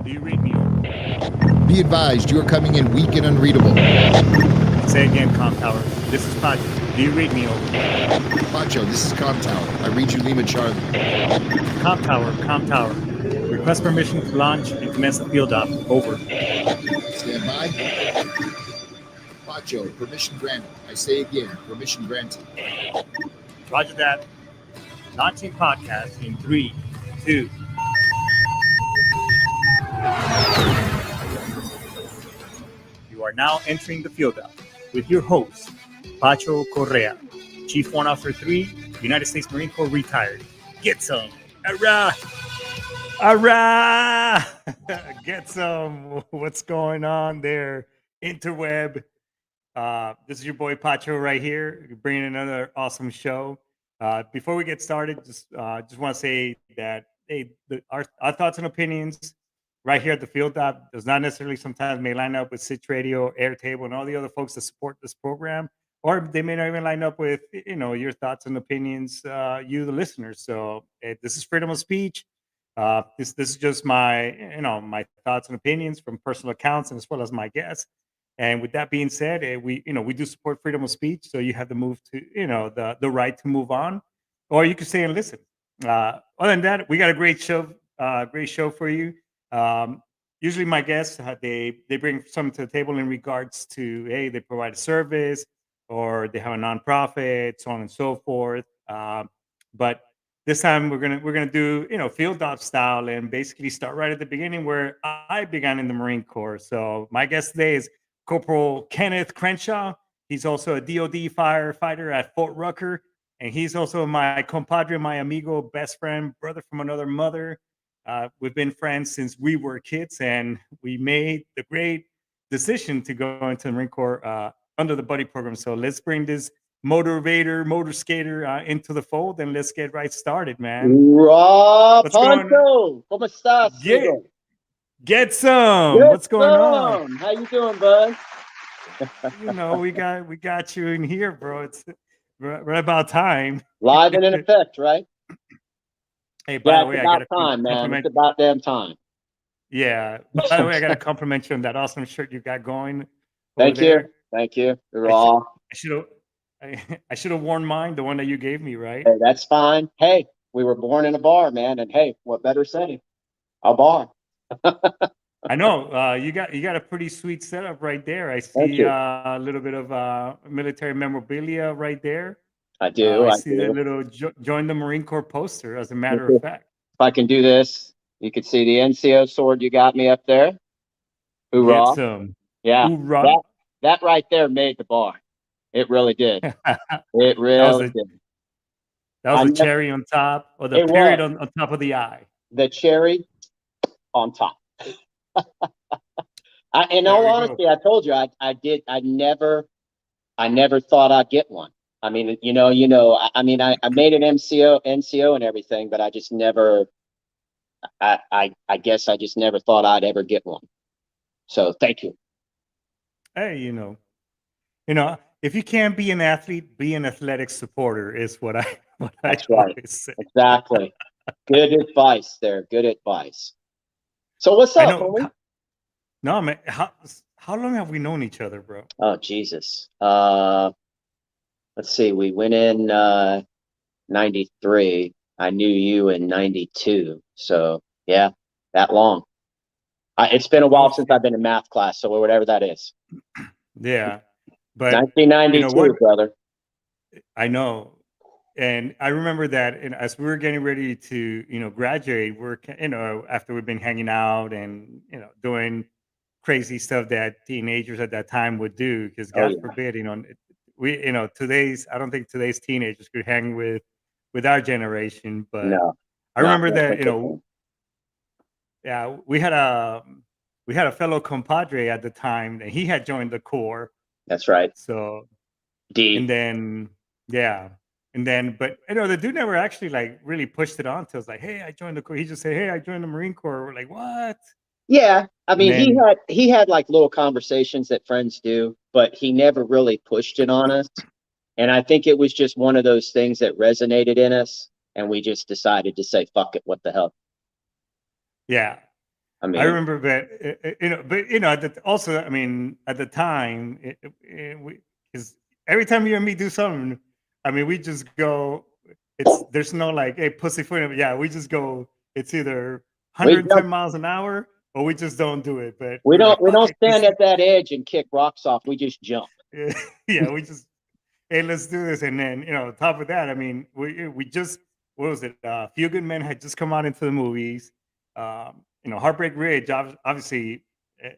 Do you read me? Be advised, you are coming in weak and unreadable. Say again, Com Tower. This is Pacho. Do you read me? Pacho, this is Com Tower. I read you Lima Charlie. Com Tower, Com Tower. Request permission to launch and commence the field op. Over. Stand by. Pacho, permission granted. I say again, permission granted. Roger that. Launching podcast in 3, 2. You are now entering the field op with your host, Pacho Correa, Chief Warrant Officer 3, United States Marine Corps retired. Get some. Hurrah! Hurrah! Get some. What's going on there, interweb? This is your boy Pacho right here, bringing another awesome show. Before we get started, just want to say that our thoughts and opinions right here at the Field Op does not necessarily sometimes may line up with Sitch Radio, Airtable, and all the other folks that support this program, or they may not even line up with your thoughts and opinions, you the listeners. So this is freedom of speech. This is just my my thoughts and opinions from personal accounts, and as well as my guests. And with that being said, we do support freedom of speech, so you have to move to the right to move on, or you can stay and listen. Other than that, we got a great show for you. Usually, my guests they bring something to the table in regards to they provide a service or they have a nonprofit, so on and so forth. But this time we're gonna do field op style and basically start right at the beginning where I began in the Marine Corps. So my guest today is Corporal Kenneth Crenshaw. He's also a DoD firefighter at Fort Rucker, and he's also my compadre, my amigo, best friend, brother from another mother. We've been friends since we were kids, and we made the great decision to go into the Marine Corps under the buddy program. So let's bring this motor skater into the fold, and let's get right started, man. What's Pancho, ¿cómo estás? Get some. What's going on? How you doing, bud? We got you in here, bro. It's right about time. Live and in effect, right? Hey, by the way, I got time, man. It's about damn time. Yeah. By the way, I got to compliment you on that awesome shirt you got going. Thank you. Raw. I should have worn mine, the one that you gave me, right? Hey, that's fine. Hey, we were born in a bar, man, and hey, what better setting? A bar. I know you got a pretty sweet setup right there. I see a little bit of military memorabilia right there. I do. I see that little join the Marine Corps poster. As a matter of fact, if I can do this, you can see the NCO sword you got me up there. Hoorah! Get some. Yeah, hoorah. That right there made the bar. It really did. It really did. That was the cherry on top, or the period on top of the I. The cherry on top. In all honesty, I told you I never thought I'd get one. I mean, I made an NCO and everything, but I just never I guess I just never thought I'd ever get one. So thank you. Hey, if you can't be an athlete, be an athletic supporter is what I always say. Exactly. Good advice there. Good advice. So what's up, homie? No, man. How long have we known each other, bro? Oh, Jesus. Let's see. We went in 93. I knew you in 92. So yeah, that long. It's been a while since I've been in math class, so whatever that is. Yeah, but 1992, brother. I know, and I remember that. And as we were getting ready to, graduate, we're, after we've been hanging out and doing crazy stuff that teenagers at that time would do, because God forbid, I don't think today's teenagers could hang with our generation, but no, I remember that, yeah, we had a fellow compadre at the time, and he had joined the Corps. That's right. So, but the dude never actually really pushed it on till it's like, hey, I joined the Corps. He just said, hey, I joined the Marine Corps. We're like, what? Yeah, I mean, he had like little conversations that friends do, but he never really pushed it on us. And I think it was just one of those things that resonated in us, and we just decided to say, fuck it, what the hell. Yeah. I I mean, remember that, but also, I mean, at the time, because every time you and me do something, I mean, we just go. There's no like, hey, pussyfoot. Yeah, we just go. It's either we 110 jump. miles an hour or we just don't do it. But We we're don't like, we fuck don't it, stand at that edge and kick rocks off. We just jump. yeah, we just, hey, let's do this. And then, on top of that, I mean, we just, what was it? Few Good Men had just come out into the movies. Heartbreak Ridge, obviously,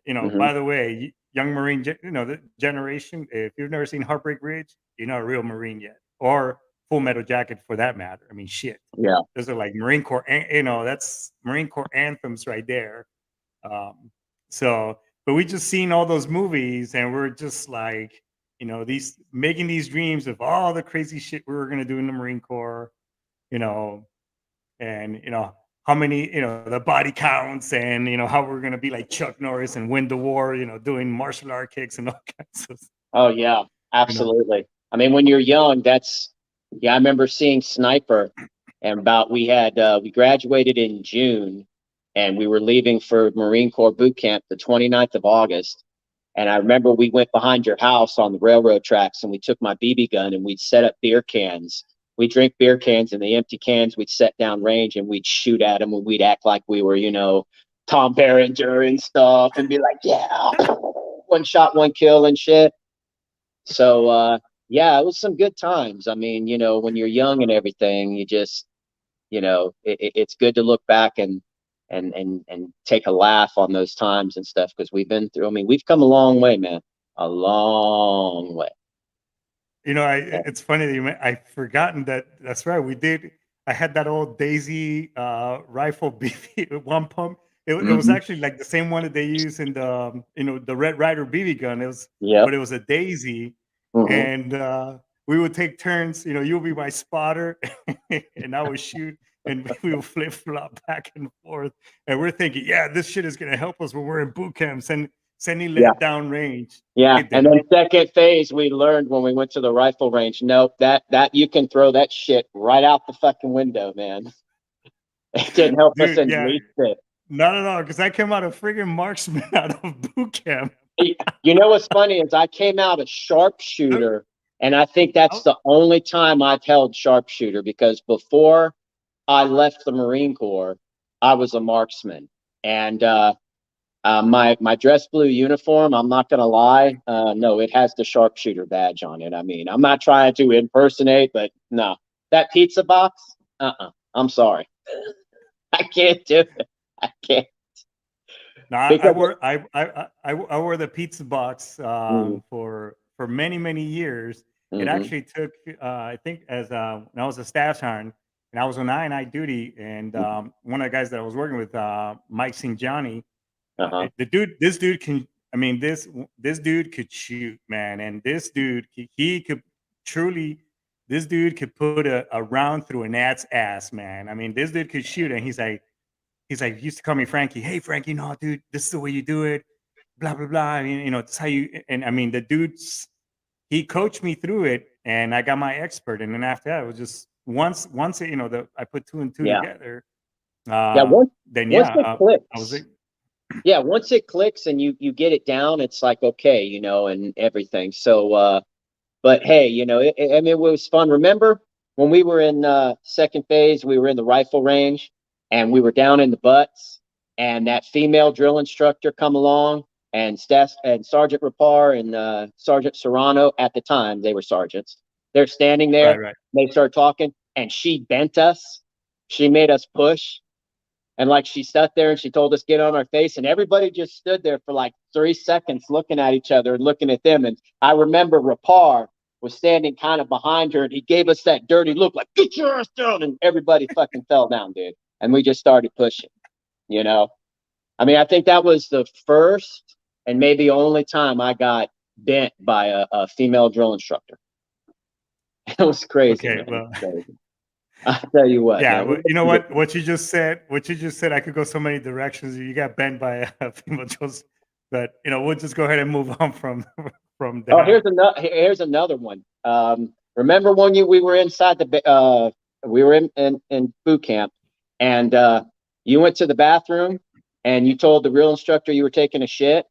Hmm. by the way, young Marine, the generation, if you've never seen Heartbreak Ridge, you're not a real Marine yet, or Full Metal Jacket for that matter. I mean, shit. Yeah. Those are like Marine Corps, that's Marine Corps anthems right there. Um, so, but we just seen all those movies and we're just like, these making these dreams of all the crazy shit we were gonna do in the Marine Corps, you know, and how many, the body counts and how we're gonna be like Chuck Norris and win the war, doing martial art kicks and all kinds of, Oh yeah, you know. absolutely. I mean, when you're young, yeah, I remember seeing Sniper, and we graduated in June, and we were leaving for Marine Corps boot camp the 29th of August. And I remember we went behind your house on the railroad tracks and we took my BB gun and we'd set up beer cans. We'd drink beer cans, and the empty cans we'd set down range and we'd shoot at them, and we'd act like we were, Tom Berenger and stuff, and be like, yeah, one shot, one kill and shit. So yeah, it was some good times. I mean, when you're young and everything, you just, it's good to look back and take a laugh on those times and stuff, because we've been through. I mean, we've come a long way, man, a long way. Yeah. It's funny that I've forgotten that. That's right. We did. I had that old Daisy rifle BB one pump. It was Hmm. actually like the same one that they use in the the Red Ryder BB gun. Yep. But it was a Daisy, Hmm. and we would take turns. You'll be my spotter, and I would shoot, and we would flip flop back and forth. And we're thinking, yeah, this shit is gonna help us when we're in boot camp. Sending Yeah. lead down range. Yeah. It And didn't. then second phase, we learned when we went to the rifle range. Nope, that you can throw that shit right out the fucking window, man. It didn't help us Dude, in the yeah, least bit. not at all, because I came out a friggin' marksman out of boot camp. You know what's funny is I came out a sharpshooter, and I think that's Oh, the only time I've held sharpshooter, because before I left the Marine Corps, I was a marksman. And my dress blue uniform, I'm not gonna lie, no, it has the sharpshooter badge on it. I mean, I'm not trying to impersonate, but no, that pizza box, I'm sorry, I can't do it. I can't, no, because I wore the pizza box mm, for many many years. It mm-hmm, actually took I think as when I was a staff sergeant and I was on I duty, and one of the guys that I was working with, Mike St. Johnny, uh-huh, this dude can. I mean, this dude could shoot, man, and this dude he could truly. This dude could put a round through an ant's ass, man. I mean, this dude could shoot, and he's like, he used to call me Frankie. Hey, Frankie, no, dude, this is the way you do it. Blah blah blah. I mean, it's how you. And I mean, the dude's he coached me through it, and I got my expert. And then after that, it was just once I put two and two yeah, together. yeah. Then Once yeah, it I was clicks, like, yeah, once it clicks and you get it down, it's like okay, and everything. So, but hey, I mean, it was fun. Remember when we were in second phase, we were in the rifle range, and we were down in the butts, and that female drill instructor come along, and Sergeant Rapar and Sergeant Serrano, at the time they were sergeants. They're standing right, there. right. They start talking, and she bent us. She made us push, and like she sat there and she told us get on our face, and everybody just stood there for like 3 seconds looking at each other and looking at them. And I remember Rapar was standing kind of behind her, and he gave us that dirty look like get your ass down, and everybody fucking fell down, dude. And we just started pushing, you know. I mean, I think that was the first and maybe only time I got bent by a female drill instructor. It was crazy, Okay, man. It well, was crazy. I tell you what, yeah. man. We Well, you know had what? What you just said, I could go so many directions. You got bent by a female Jones, but we'll just go ahead and move on from from Oh, that. here's another one. Remember when we were inside we were in boot camp, and you went to the bathroom, and you told the real instructor you were taking a shit,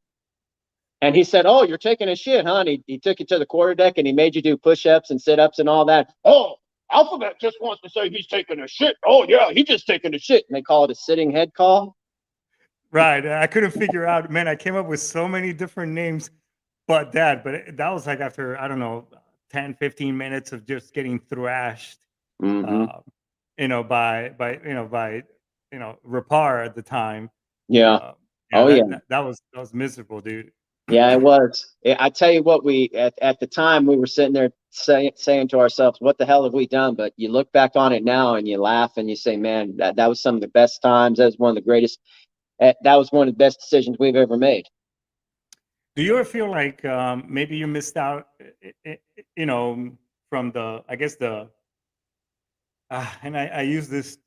and he said, "Oh, you're taking a shit, huh?" And he took you to the quarterdeck and he made you do push-ups and sit-ups and all that. "Oh, Alphabet just wants to say he's taking a shit. Oh yeah, he's just taking a shit." And they call it a sitting head call. Right. I couldn't figure out, man, I came up with so many different names, but that was like after, I don't know, 10, 15 minutes of just getting thrashed, Mm-hmm. uh, by Rapar at the time. Yeah. Yeah, Oh yeah. that was miserable, dude. Yeah, it was. I tell you what, we at the time we were sitting there saying to ourselves, "What the hell have we done?" But you look back on it now and you laugh and you say, "Man, that was some of the best times. That was one of the greatest. That was one of the best decisions we've ever made." Do you ever feel like maybe you missed out, you know, from the, I guess and I use this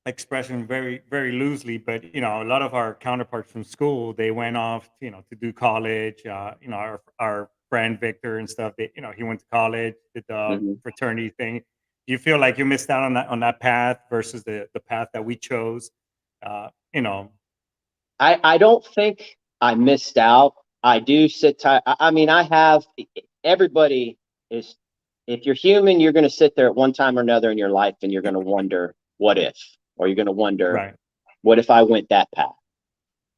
expression very, very loosely, but a lot of our counterparts from school, they went off, to do college. Our friend Victor and stuff, he went to college, did the Mm-hmm. fraternity thing. Do you feel like you missed out on that path versus the path that we chose? Uh, you know, I don't think I missed out. I do sit tight. I mean, I have, everybody is, if you're human, you're going to sit there at one time or another in your life and you're going to wonder, what if? Or you're going to wonder, right. what if I went that path?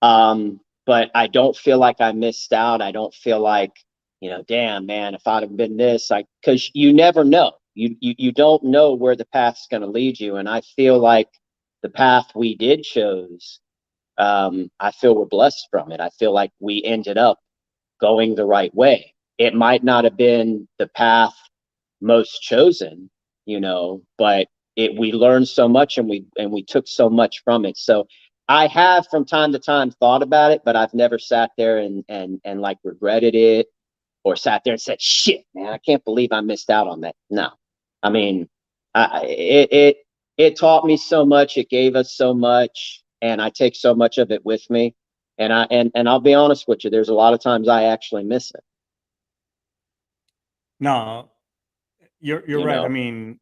But I don't feel like I missed out. I don't feel like, damn, man, if I'd have been this, because you never know. You don't know where the path's going to lead you. And I feel like the path we did chose, I feel we're blessed from it. I feel like we ended up going the right way. It might not have been the path most chosen, but we learned so much and we took so much from it. So I have from time to time thought about it, but I've never sat there and like regretted it or sat there and said, "Shit, man, I can't believe I missed out on that." No, I mean, it taught me so much. It gave us so much, and I take so much of it with me. And I'll be honest with you, there's a lot of times I actually miss it. No, you're You right. I know. mean,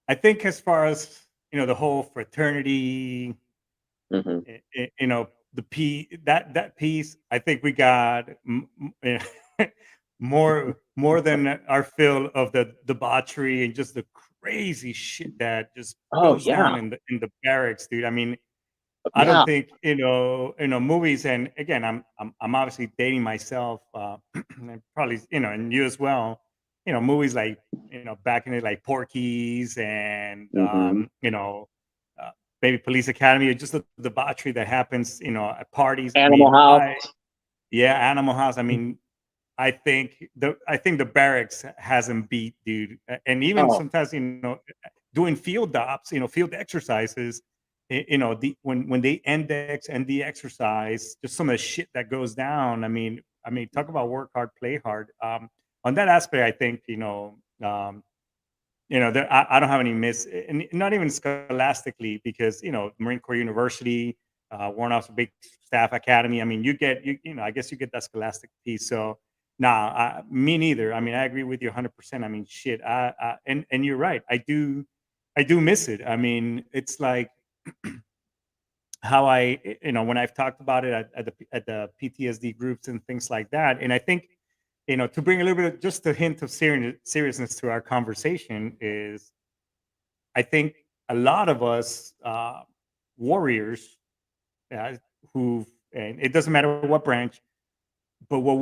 I think as far as the whole fraternity, Hmm. the that piece, I think we got more than our fill of the debauchery and just the crazy shit that just Oh goes down yeah, in the barracks, dude. I mean, I don't yeah. think movies, and again, I'm obviously dating myself, and probably and you as well. Movies like back in the like Porky's and Hmm. uh, maybe Police Academy, or just the debauchery that happens at parties. I Animal mean, House. yeah, Animal House. I mean, I think the barracks has him beat, dude. And even Oh, sometimes, doing field ops, field exercises, when they index and the exercise, just some of the shit that goes down. I mean, talk about work hard, play hard. On that aspect, I think, I don't have any and not even scholastically, because Marine Corps University, Warrant Officer Big Staff Academy. I mean, I guess you get that scholastic piece. So, nah, me neither. I mean, I agree with you 100%. I mean, shit. And you're right. I do miss it. I mean, it's like how when I've talked about it at the PTSD groups and things like that. And I think, to bring a little bit, just a hint of seriousness to our conversation is, I think a lot of us warriors, uh, and it doesn't matter what branch, but what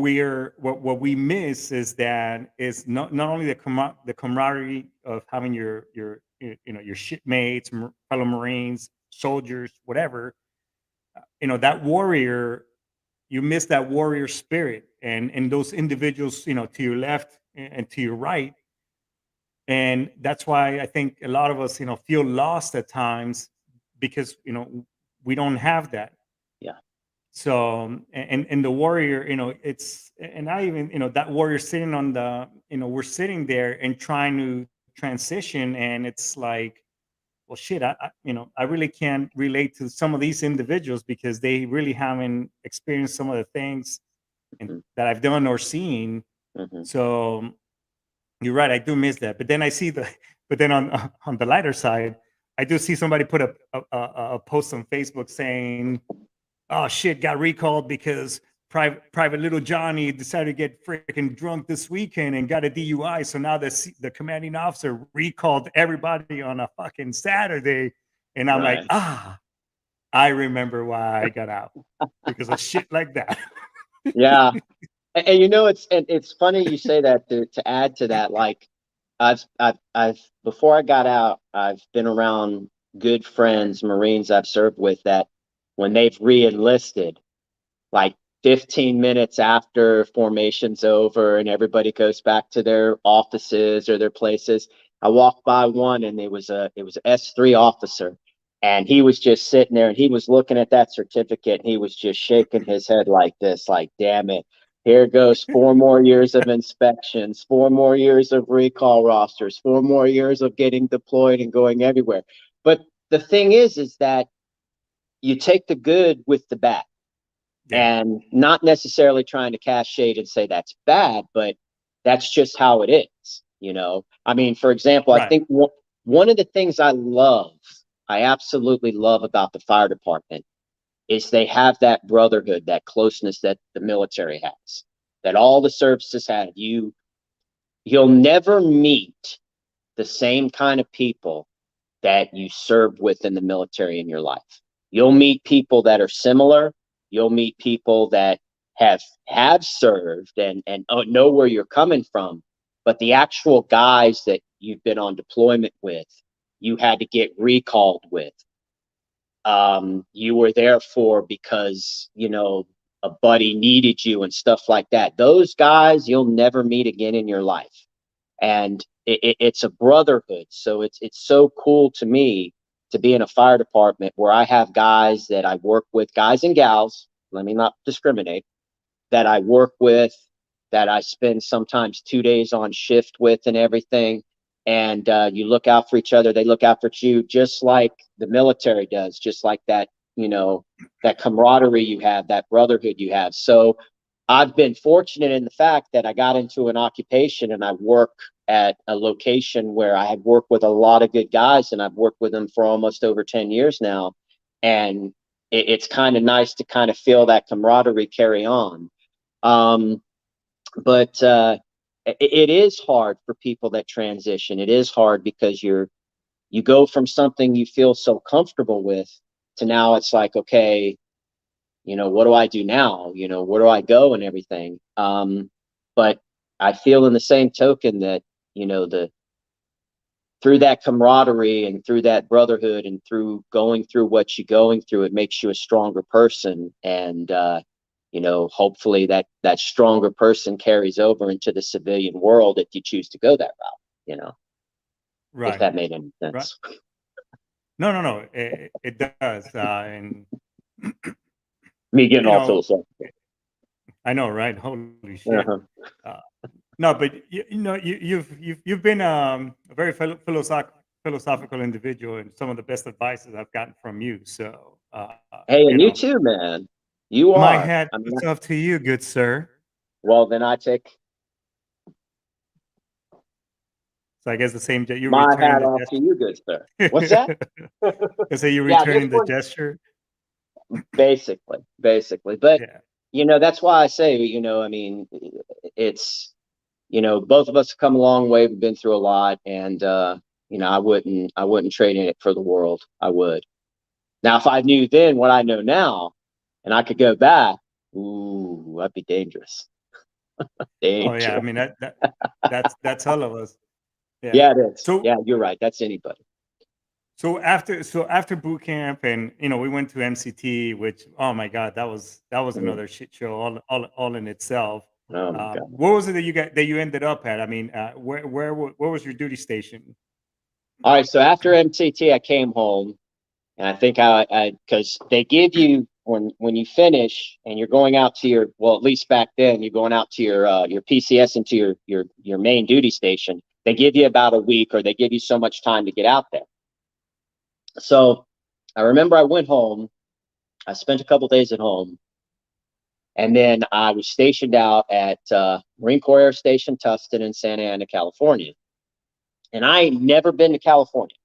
we miss is not only the camaraderie of having your shipmates, fellow Marines, soldiers, whatever, that warrior. You miss that warrior spirit, and those individuals, to your left and to your right. And that's why I think a lot of us, feel lost at times, because we don't have that. yeah. So, and the warrior, it's, and I even, that warrior sitting on we're sitting there and trying to transition, and it's like, well, shit, I really can't relate to some of these individuals, because they really haven't experienced some of the things Hmm. that I've done or seen. Hmm. So you're right, I do miss that. But then I see but then on the lighter side, I do see somebody put a post on Facebook saying, oh shit, got recalled because Private Little Johnny decided to get freaking drunk this weekend and got a DUI. So now the commanding officer recalled everybody on a fucking Saturday. And I'm like, Right. I remember why I got out because of shit like that. Yeah. And you know, it's funny you say that to add to that. Like I've before I got out, I've been around good friends, Marines I've served with, that when they've re-enlisted, like 15 minutes after formation's over and everybody goes back to their offices or their places, I walked by one and it was a S3 officer, and he was just sitting there and he was looking at that certificate and he was just shaking his head like this, like, damn it, here goes 4 more years of inspections, 4 more years of recall rosters, 4 more years of getting deployed and going everywhere. But the thing is that you take the good with the bad. Yeah. And not necessarily trying to cast shade and say that's bad, but that's just how it is, you know? I mean, for example, I Right. think one of the things I absolutely love about the fire department is they have that brotherhood, that closeness that the military has, that all the services have. You'll never meet the same kind of people that you served with in the military in your life. You'll meet people that are similar. You'll meet people that have served and know where you're coming from. But the actual guys that you've been on deployment with, you had to get recalled with. You were there for because, you know, a buddy needed you and stuff like that. Those guys you'll never meet again in your life. And it's a brotherhood. So it's so cool to me to be in a fire department where I have guys that I work with, guys and gals, let me not discriminate, that I work with, that I spend sometimes 2 days on shift with and everything. And you look out for each other, they look out for you, just like the military does, just like that, you know, that camaraderie you have, that brotherhood you have. So I've been fortunate in the fact that I got into an occupation and I work at a location where I have worked with a lot of good guys, and I've worked with them for almost over 10 years now. And it's kind of nice to kind of feel that camaraderie carry on. But it is hard for people that transition. It is hard because you go from something you feel so comfortable with to now it's like, okay, you know, what do I do now? You know, where do I go and everything? But I feel in the same token that, you know, through that camaraderie and through that brotherhood and through going through what you're going through, it makes you a stronger person. And, you know, hopefully that stronger person carries over into the civilian world if you choose to go that route, you know, if Right. that made any Right. sense. No. It does. And Me getting you all know, philosophical. I know, right? Holy shit. Uh-huh. No, but you know, you've been a very philosophical individual, and some of the best advices I've gotten from you. So, Hey, you and you know, too, man. You my are. hat I mean, is off to you, good sir. well, then I take So I guess the same. You're my returning hat the off to you, good sir. What's that? gesture. I say you're Yeah, this returning the one, gesture. basically. But Yeah. you know, that's why I say, you know, I mean, it's, you know, both of us have come a long way. We've been through a lot, and you know, I wouldn't trade in it for the world. I would. Now, if I knew then what I know now, and I could go back, ooh, that'd be dangerous. Oh yeah. I Dangerous. mean that's all of us. Yeah. Yeah, it is. So Yeah, you're right. That's anybody. so after boot camp, and you know, we went to MCT, which, oh my god, that was Mm. another shit show all in itself. Oh my God. What was it that you ended up at? I mean, where was your duty station? All right. So after MCT, I came home. And I think because they give you when you finish and you're going out to your, well, at least back then, you're going out to your PCS and to your main duty station. They give you about a week, or they give you so much time to get out there. So I remember I went home. I spent a couple days at home, and then I was stationed out at Marine Corps Air Station Tustin in Santa Ana, California. And I ain't never been to California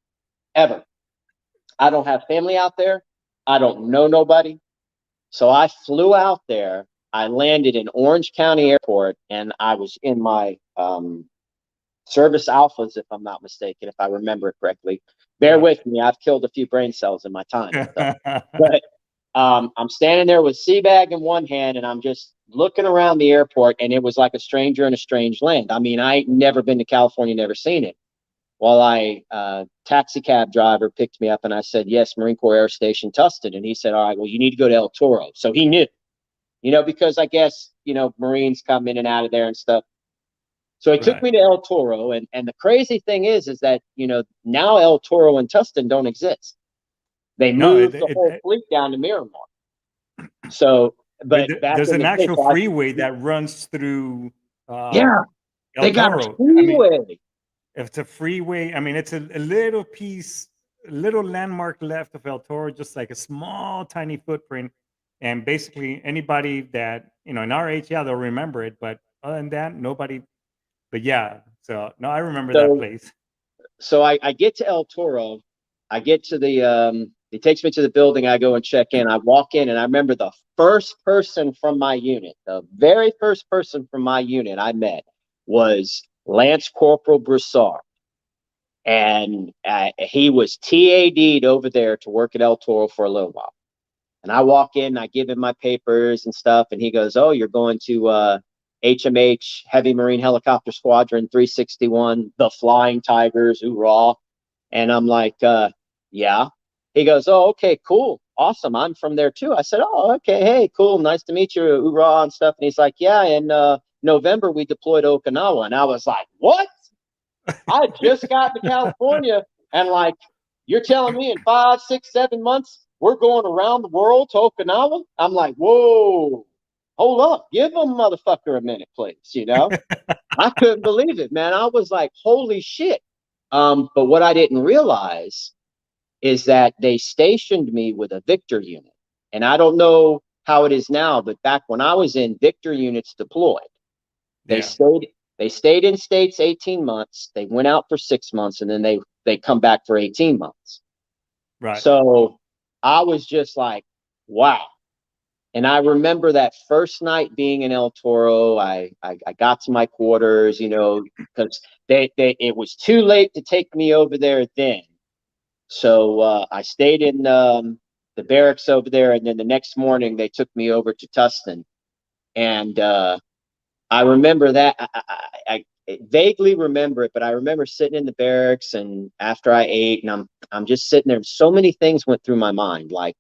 ever. I don't have family out there. I don't know nobody. So I flew out there. I landed in Orange County Airport, and I was in my service alphas, if I'm not mistaken, if I remember it correctly. Bear with me. I've killed a few brain cells in my time. But I'm standing there with sea bag in one hand, and I'm just looking around the airport, and it was like a stranger in a strange land. I mean, I ain't never been to California, never seen it. Well, taxi cab driver picked me up, and I said, yes, Marine Corps Air Station, Tustin. And he said, all right, well, you need to go to El Toro. So he knew, because I guess, Marines come in and out of there and stuff. So he took me to El Toro, and the crazy thing is that, now El Toro and Tustin don't exist. They moved the whole fleet down to Miramar. So, but there's an actual freeway that runs through. Yeah, they got a freeway. I mean, it's a freeway. I mean, it's a little piece, a little landmark left of El Toro, just like a small, tiny footprint. And basically, anybody that in our age, they'll remember it. But other than that, nobody. But yeah, so no, I remember that place. So I get to El Toro. I get to the he takes me to the building. I go and check in. I walk in, and I remember the first person from my unit, the very first person from my unit I met was Lance Corporal Broussard. And he was TAD'd over there to work at El Toro for a little while. And I walk in, I give him my papers and stuff, and he goes, oh, you're going to HMH Heavy Marine Helicopter Squadron 361, the Flying Tigers, hoorah. And I'm like, yeah. He goes, oh, okay, cool, awesome, I'm from there too. I said, oh, okay, hey, cool, nice to meet you, hoorah and stuff. And he's like, yeah, in November we deployed to Okinawa. And I was like, what? I just got to California, and like, you're telling me in 5, 6, 7 months we're going around the world to Okinawa? I'm like, whoa, hold up, give them motherfucker a minute, please. I couldn't believe it, man. I was like, holy shit. But what I didn't realize is that they stationed me with a Victor unit, and I don't know how it is now, but back when I was in, Victor units deployed. They stayed in States 18 months. They went out for 6 months, and then they come back for 18 months. Right. So I was just like, wow. And I remember that first night being in El Toro. I got to my quarters, because it was too late to take me over there then. So I stayed in the barracks over there, and then the next morning they took me over to Tustin. And I remember that. I vaguely remember it, but I remember sitting in the barracks, and after I ate, and I'm just sitting there. So many things went through my mind, like,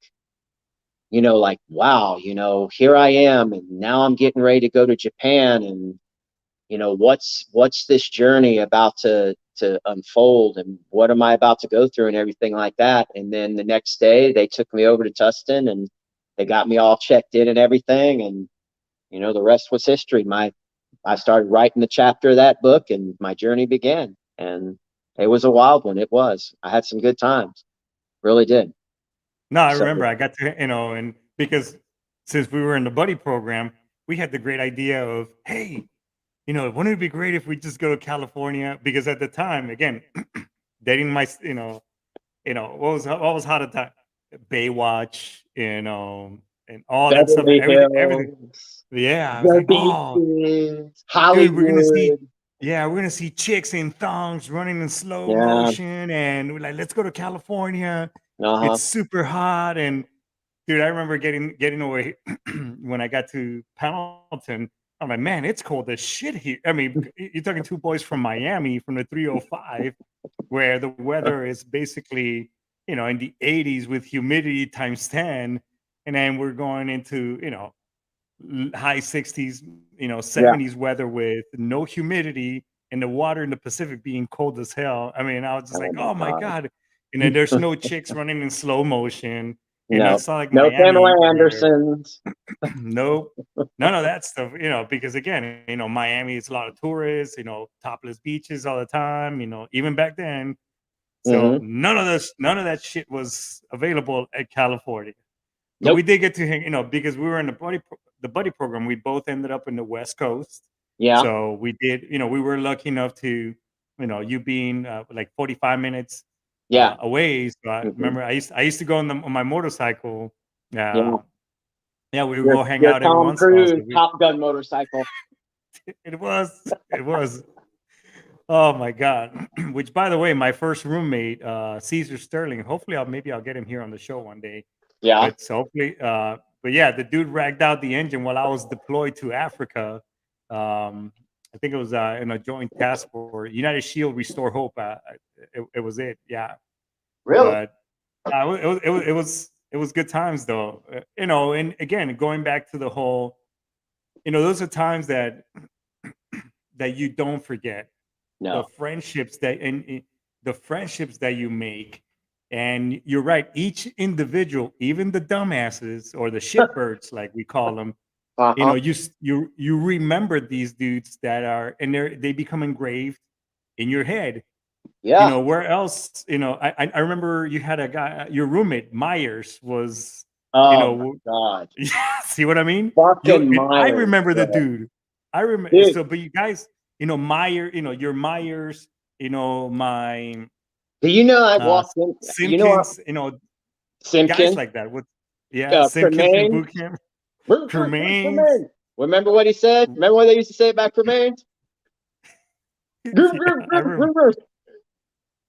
wow, here I am, and now I'm getting ready to go to Japan, and what's this journey about to unfold, and what am I about to go through, and everything like that. And then the next day they took me over to Tustin, and they got me all checked in and everything, and the rest was history. I started writing the chapter of that book, and my journey began. And it was a wild one. It was. I had some good times. Really did. No, I remember I got to, and because since we were in the buddy program, we had the great idea of, hey, wouldn't it be great if we just go to California? Because at the time, again, dating my, what was hot at the time? Baywatch, and all that stuff, everything. Yeah, I was like, oh, Hollywood. Dude, we're gonna see chicks in thongs running in slow motion, and we're like, let's go to California. It's super hot, and dude, I remember getting away when I got to Pendleton. I'm like, man, it's cold as shit here. I mean, you're talking two boys from Miami, from the 305, where the weather is basically, in the 80s with humidity times 10, and then we're going into, high 60s, 70s weather with no humidity, and the water in the Pacific being cold as hell. I mean, I was just like, oh my God. And then there's no chicks running in slow motion. And it's not like no Miami, Pamela Andersons. Nope. None of that stuff, because again, Miami is a lot of tourists, topless beaches all the time, even back then. So none of that shit was available at California. But we did get to hang, because we were in the buddy program. We both ended up in the West Coast. Yeah. So we did, we were lucky enough to, you being like 45 minutes away. So I remember I used to go on my motorcycle. Yeah, we would go hang Your out every Tom once in a while. Cruise Top Gun motorcycle. It was. Oh my God. Which, by the way, my first roommate, Caesar Sterling. Hopefully, maybe I'll get him here on the show one day. Yeah. But so hopefully, but yeah, the dude ragged out the engine while I was deployed to Africa. I think it was in a joint task force, United Shield, Restore Hope. It was it, yeah. Really? But it was good times though. You know, and again, going back to the whole, you know, those are times that you don't forget. The No. friendships that the friendships that you make. And you're right, each individual, even the dumbasses or the shitbirds, like we call them, you know, you remember these dudes that are, and they become engraved in your head. You Yeah. know, where else? You know, I remember you had a guy, your roommate Myers was, you Oh my know, God. see what I mean? Fucking I Myers, remember the bro. dude. I remember. Dude. So, but you guys, you know, your Myers, you know, my Do you know I walked in? You know what? Simpkins, you know, guys Simpkins, like that. What? Yeah, Simpkins from Cremains. boot camp, Cremains. Cremains. Remember what he said? Remember what they used to say about Cremains? Yeah, I remember.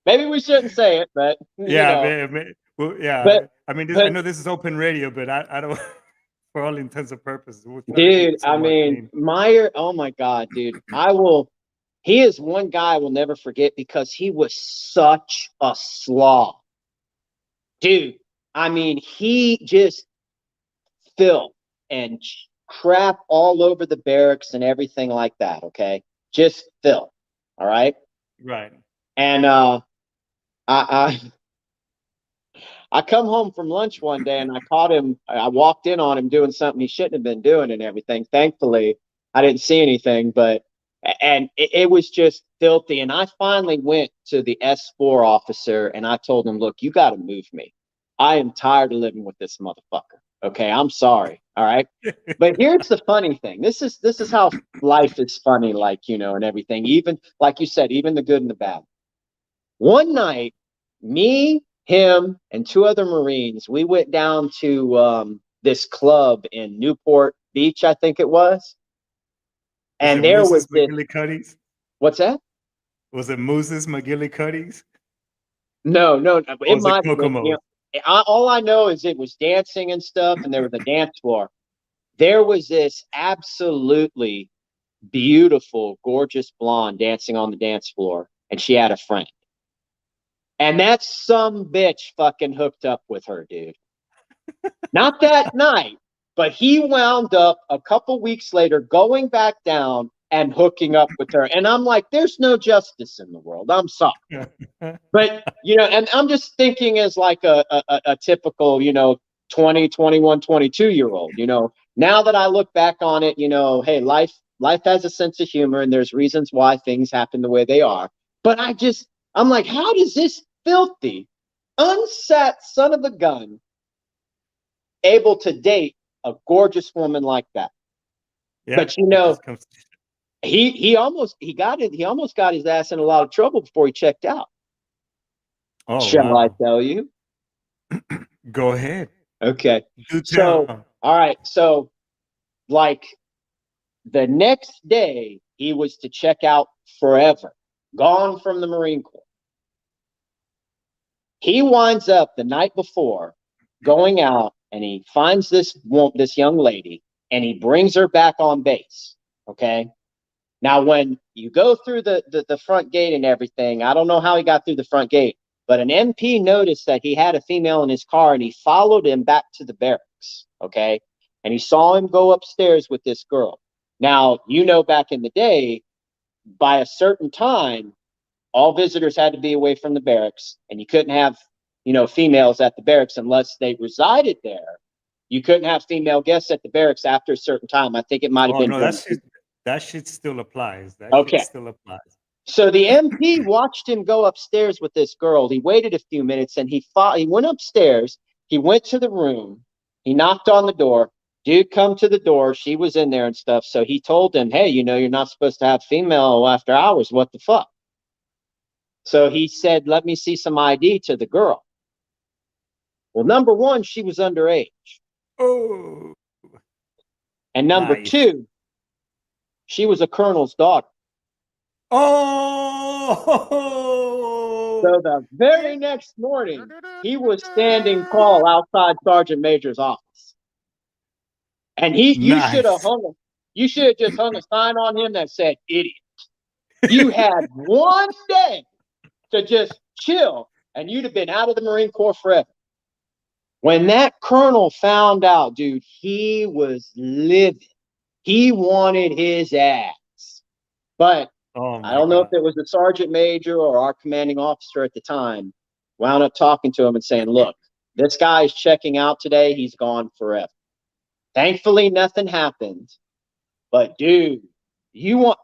Maybe we shouldn't say it, but you Yeah, know. well, yeah. But I mean, I but know this is open radio, but I don't. For all intents and purposes, we'll try to keep dude, it I somewhat mean, clean. Meyer, oh my God, dude. I will. He is one guy I will never forget because he was such a slob. Dude, I mean, he just filth and crap all over the barracks and everything like that. Okay, just filth. All right, Right. and I I come home from lunch one day and I caught him. I walked in on him doing something he shouldn't have been doing and everything. Thankfully, I didn't see anything, but and it was just filthy. And I finally went to the S4 officer and I told him, "Look, you got to move me. I am tired of living with this motherfucker. Okay, I'm sorry. All right." But here's the funny thing. This is how life is funny, like, you know, and everything. Even like you said, even the good and the bad. One night, me, him, and two other Marines, we went down to this club in Newport Beach, I think it was. Was And it there was Moses this, McGillicuddy's? what's that? Was it Moses McGillicuddy's? No, no, Or it was it might have been. You Kokomo's? know, all I know is it was dancing and stuff, and there was a dance floor. There was this absolutely beautiful, gorgeous blonde dancing on the dance floor, and she had a friend. And that some bitch fucking hooked up with her, dude. Not that night, but he wound up a couple weeks later going back down and hooking up with her. And I'm like, there's no justice in the world. I'm sorry. But, you know, and I'm just thinking as like a typical, you know, 20, 21, 22-year-old, you know. Now that I look back on it, you know, hey, life has a sense of humor and there's reasons why things happen the way they are. But I'm like, how does this filthy, unsat son of a gun able to date a gorgeous woman like that? Yeah, But you it know, just comes. he almost got his ass in a lot of trouble before he checked out. Oh Shall I wow! tell you? Go ahead. Okay. Do So, tell. all right. So, like the next day, he was to check out forever, gone from the Marine Corps. He winds up the night before going out and he finds this young lady and he brings her back on base. Okay. Now, when you go through the front gate and everything, I don't know how he got through the front gate, but an MP noticed that he had a female in his car and he followed him back to the barracks. Okay. And he saw him go upstairs with this girl. Now, you know, back in the day, by a certain time, all visitors had to be away from the barracks and you couldn't have, you know, females at the barracks unless they resided there. You couldn't have female guests at the barracks after a certain time. I think it might have Oh been no, that shit still applies. That shit okay. still applies. So the MP watched him go upstairs with this girl. He waited a few minutes and he went upstairs. He went to the room. He knocked on the door. Dude come to the door. She was in there and stuff. So he told him, hey, you know, you're not supposed to have female after hours. What the fuck? So he said, let me see some ID to the girl. Well, number one, she was underage. Oh. And number Nice. 2, she was a colonel's daughter. Oh, So the very next morning, he was standing tall outside Sergeant Major's office. And you should have just hung a sign on him that said, idiot. You had one day to just chill, and you'd have been out of the Marine Corps forever. When that colonel found out, dude, he was livid. He wanted his ass. But I don't know if it was the sergeant major or our commanding officer at the time, wound up talking to him and saying, look, this guy is checking out today. He's gone forever. Thankfully, nothing happened. But dude, you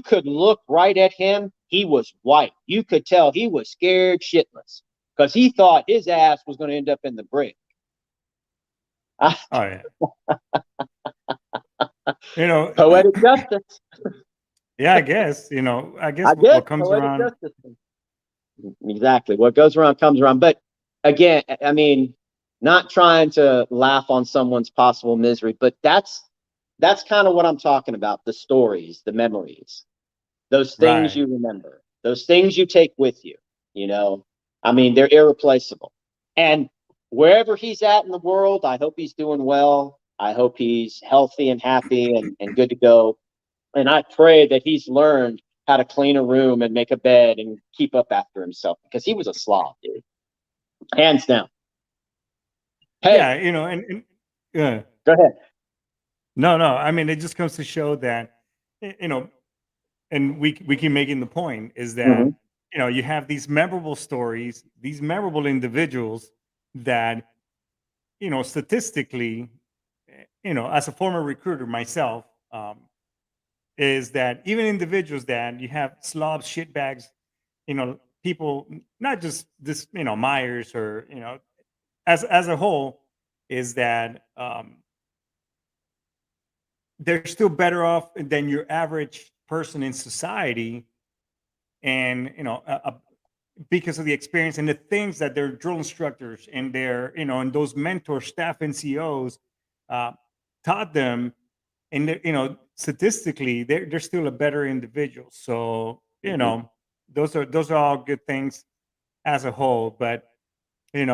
could look right at him. He was white. You could tell he was scared shitless because he thought his ass was going to end up in the brig. Oh yeah. Poetic justice. Yeah, I guess. What comes around. Justice. Exactly. What goes around comes around. But again, I mean, not trying to laugh on someone's possible misery, but that's kind of what I'm talking about. The stories, the memories, those things you remember, those things you take with you, I mean, they're irreplaceable. And wherever he's at in the world, I hope he's doing well. I hope he's healthy and happy and good to go. And I pray that he's learned how to clean a room and make a bed and keep up after himself, because he was a slob, dude. Hands down. Hey. Yeah, and go ahead. No, I mean, it just goes to show that, and we keep making the point is that, you have these memorable stories, these memorable individuals that, statistically, as a former recruiter myself, is that even individuals that you have slobs, shitbags, people, not just this, Myers or, as a whole, is that they're still better off than your average person in society. And, because of the experience and the things that their drill instructors and their, and those mentors, staff NCOs taught them. And, statistically, they're still a better individual. So, those are all good things as a whole. But, it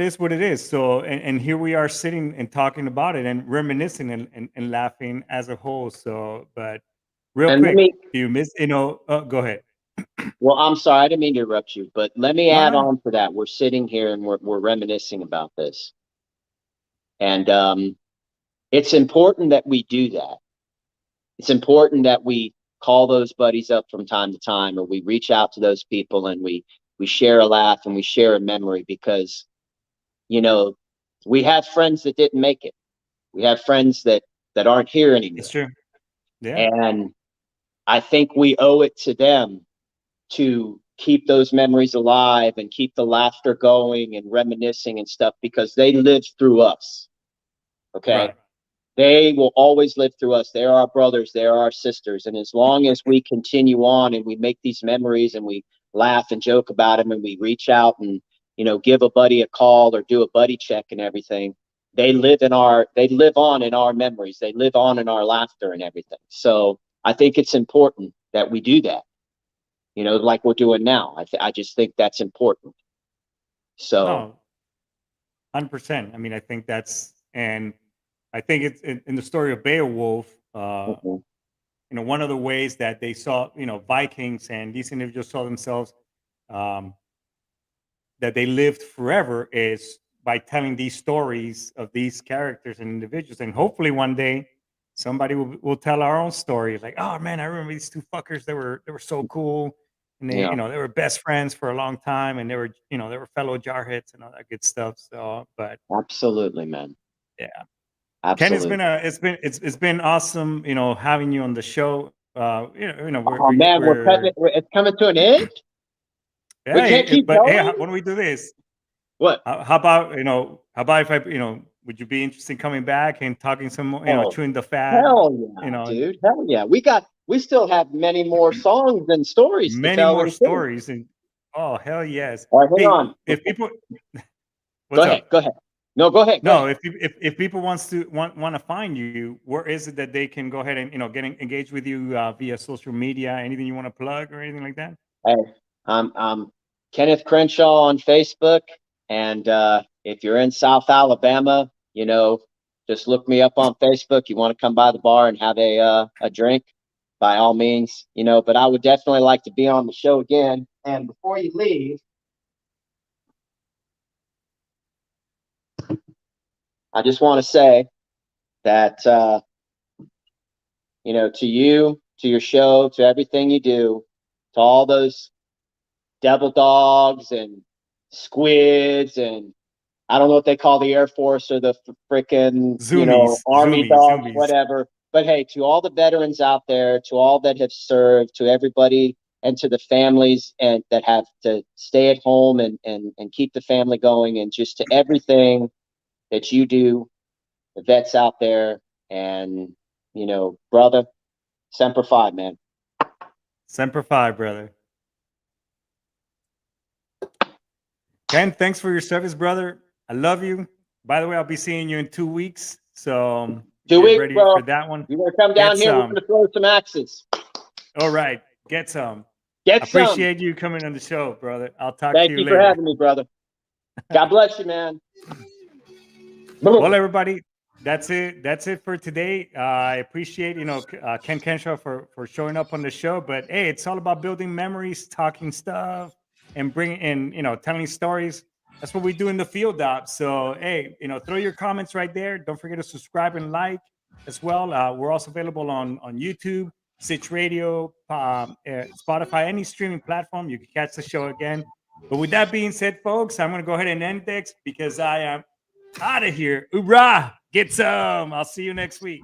is what it is. So, and here we are sitting and talking about it and reminiscing and laughing as a whole. So, but real quick, you miss, go ahead. Well, I'm sorry, I didn't mean to interrupt you, but let me add on to that. We're sitting here and we're reminiscing about this. And it's important that we do that. It's important that we call those buddies up from time to time, or we reach out to those people and we share a laugh and we share a memory, because we have friends that didn't make it. We have friends that aren't here anymore. It's true. Yeah. And I think we owe it to them to keep those memories alive and keep the laughter going and reminiscing and stuff, because they lived through us. Okay. Right. They will always live through us. They're our brothers. They're our sisters. And as long as we continue on and we make these memories and we laugh and joke about them and we reach out and, give a buddy a call or do a buddy check and everything, they live on in our memories. They live on in our laughter and everything. So I think it's important that we do that, like we're doing now. I just think that's important. So 100%. I mean, I think that's, and I think it's in the story of Beowulf, one of the ways that they saw, Vikings and these individuals saw themselves, that they lived forever, is by telling these stories of these characters and individuals. And hopefully one day somebody will tell our own story. Like, oh man, I remember these two fuckers. They were so cool. And they, they were best friends for a long time. And they were fellow jarheads and all that good stuff. So, but absolutely, man. Yeah. Absolutely. Ken, it's been awesome, having you on the show. It's coming to an end. Yeah, we can't keep going? Hey, when we do this, what? How about if I, would you be interested in coming back and talking some more, chewing the fat? Hell yeah, dude. Hell yeah. We still have many more songs and stories to tell. Many more stories. And oh, hell yes. All right, hang on. If people Go ahead. No, No, go ahead. No, if people want to find you, where is it that they can go ahead and get engaged with you via social media? Anything you want to plug or anything like that? Hey, I'm Kenneth Crenshaw on Facebook, and if you're in South Alabama, just look me up on Facebook. You want to come by the bar and have a drink, by all means, But I would definitely like to be on the show again. And before you leave, I just want to say that to you, to your show, to everything you do, to all those devil dogs and squids and I don't know what they call the Air Force or the freaking, Army dogs, whatever. But hey, to all the veterans out there, to all that have served, to everybody and to the families and that have to stay at home and keep the family going, and just to everything that you do, the vets out there, and, brother, Semper Fi, man. Semper Fi, brother. Ken, thanks for your service, brother. I love you. By the way, I'll be seeing you in 2 weeks. So 2 weeks, ready bro. for that one. You're gonna come down here. We're gonna throw some axes. All right, get some. Appreciate you coming on the show, brother. I'll talk to you later. Thank you for having me, brother. God bless you, man. Well, everybody, that's it. That's it for today. I appreciate Ken Crenshaw for showing up on the show. But hey, it's all about building memories, talking stuff, and bringing in telling stories. That's what we do in the field op. So hey, throw your comments right there. Don't forget to subscribe and like as well. We're also available on YouTube, Stitch Radio, Spotify, any streaming platform. You can catch the show again. But with that being said, folks, I'm going to go ahead and end this because I am out of here. Hoorah! Get some. I'll see you next week.